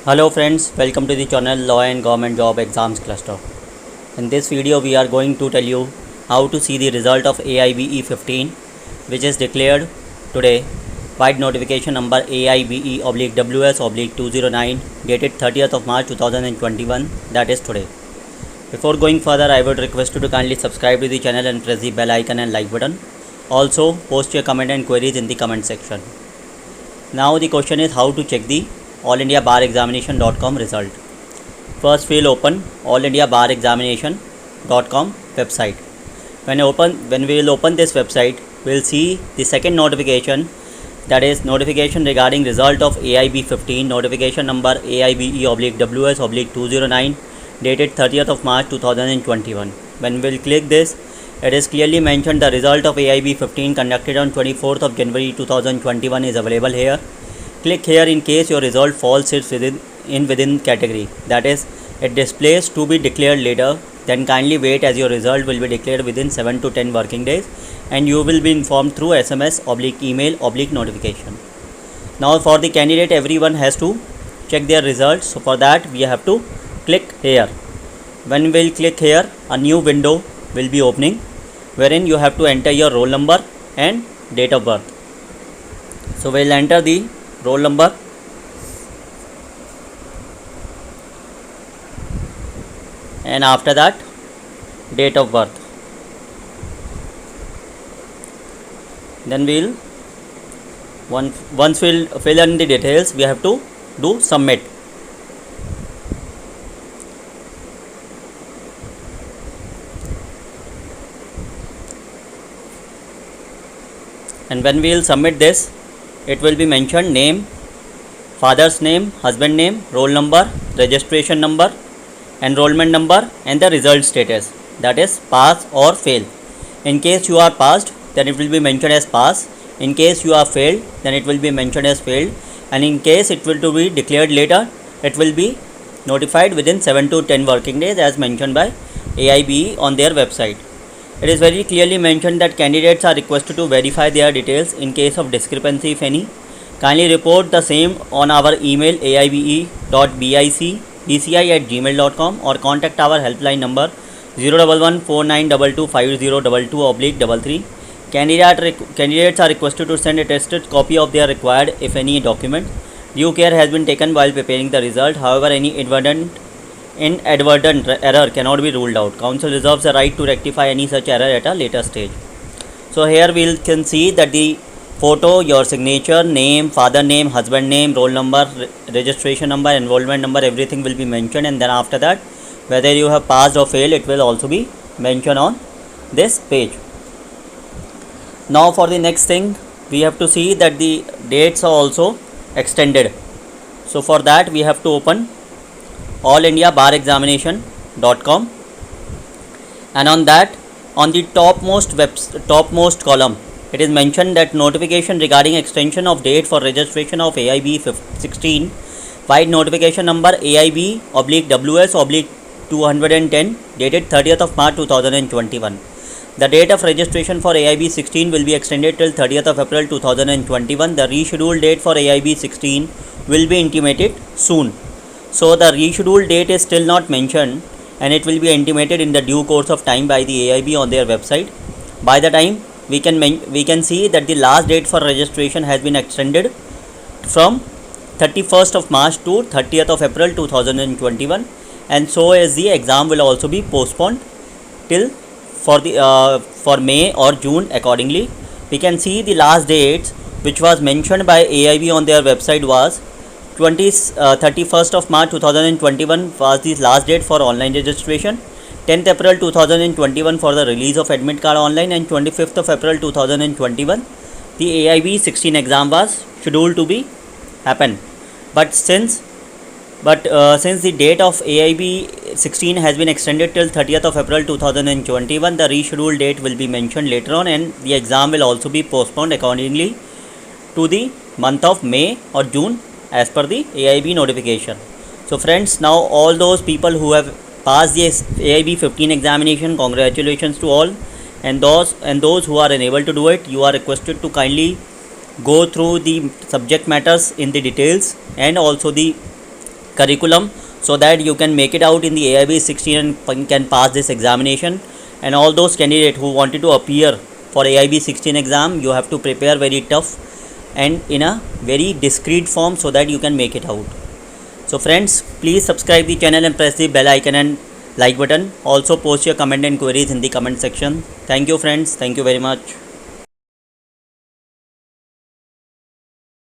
Hello friends, welcome to the channel Law and Government Job Exams Cluster. In this video we are going to tell you how to see the result of AIBE 15 which is declared today. Wide notification number AIBE/WS/209 dated 30th of March 2021, that is today. Before going further, I would request you to kindly subscribe to the channel and press the bell icon and like button. Also post your comment and queries in the comment section. Now the question is how to check the allindiabarexamination.com result. First we will open allindiabarexamination.com website. When we will open this website, we will see the second notification, that is notification regarding result of AIB 15, notification number AIBE/WS/209 dated 30th of March 2021. When we will click this, it is clearly mentioned the result of AIB 15 conducted on 24th of January 2021 is available here. Click here in case your result falls within category, that is it displays to be declared later. Then kindly wait, as your result will be declared within 7 to 10 working days and you will be informed through SMS/email/notification. Now for the candidate, everyone has to check their results. So for that we have to click here. When we will click here, a new window will be opening wherein you have to enter your roll number and date of birth. So we will enter the roll number and after that date of birth. Then we will once we will fill in the details, we have to do submit. And when we will submit this, it will be mentioned name, father's name, husband name, roll number, registration number, enrollment number and the result status, that is pass or fail. In case you are passed, then it will be mentioned as pass. In case you are failed, then it will be mentioned as failed, and in case it will to be declared later, it will be notified within 7 to 10 working days as mentioned by AIBE on their website. It is very clearly mentioned that candidates are requested to verify their details. In case of discrepancy, if any, kindly report the same on our email aibe.bicbci@gmail.com or contact our helpline number 01149225022/33. Candidates are requested to send a tested copy of their required, if any, document. Due care has been taken while preparing the result. However, any inadvertent error cannot be ruled out. Council reserves the right to rectify any such error at a later stage. So here we can see that the photo, your signature, name, father name, husband name, roll number, registration number, enrollment number, everything will be mentioned, and then after that whether you have passed or failed, it will also be mentioned on this page. Now for the next thing, we have to see that the dates are also extended. So for that we have to open allindiabarexamination.com, and on that, on the topmost column, it is mentioned that notification regarding extension of date for registration of AIB 16, wide notification number AIB/WS/210 dated 30th of March 2021. The date of registration for AIB 16 will be extended till 30th of April 2021. The rescheduled date for AIB 16 will be intimated soon. So the rescheduled date is still not mentioned, and it will be intimated in the due course of time by the AIB on their website. By the time we can see that the last date for registration has been extended from 31st of March to 30th of April 2021, and so as the exam will also be postponed till for May or June accordingly. We can see the last dates which was mentioned by AIB on their website was 31st of March 2021 was the last date for online registration, 10th April 2021 for the release of admit card online, and 25th of April 2021 the AIB 16 exam was scheduled to be happen. But since the date of AIB 16 has been extended till 30th of April 2021, the rescheduled date will be mentioned later on, and the exam will also be postponed accordingly to the month of May or June as per the AIB notification. So friends, now all those people who have passed the AIB 15 examination, congratulations to all, and those who are unable to do it, you are requested to kindly go through the subject matters in the details and also the curriculum, so that you can make it out in the AIB 16 and can pass this examination. And all those candidates who wanted to appear for AIB 16 exam, you have to prepare very tough and in a very discreet form so that you can make it out. So friends, please subscribe the channel and press the bell icon and like button. Also post your comment and queries in the comment section. Thank you friends. Thank you very much.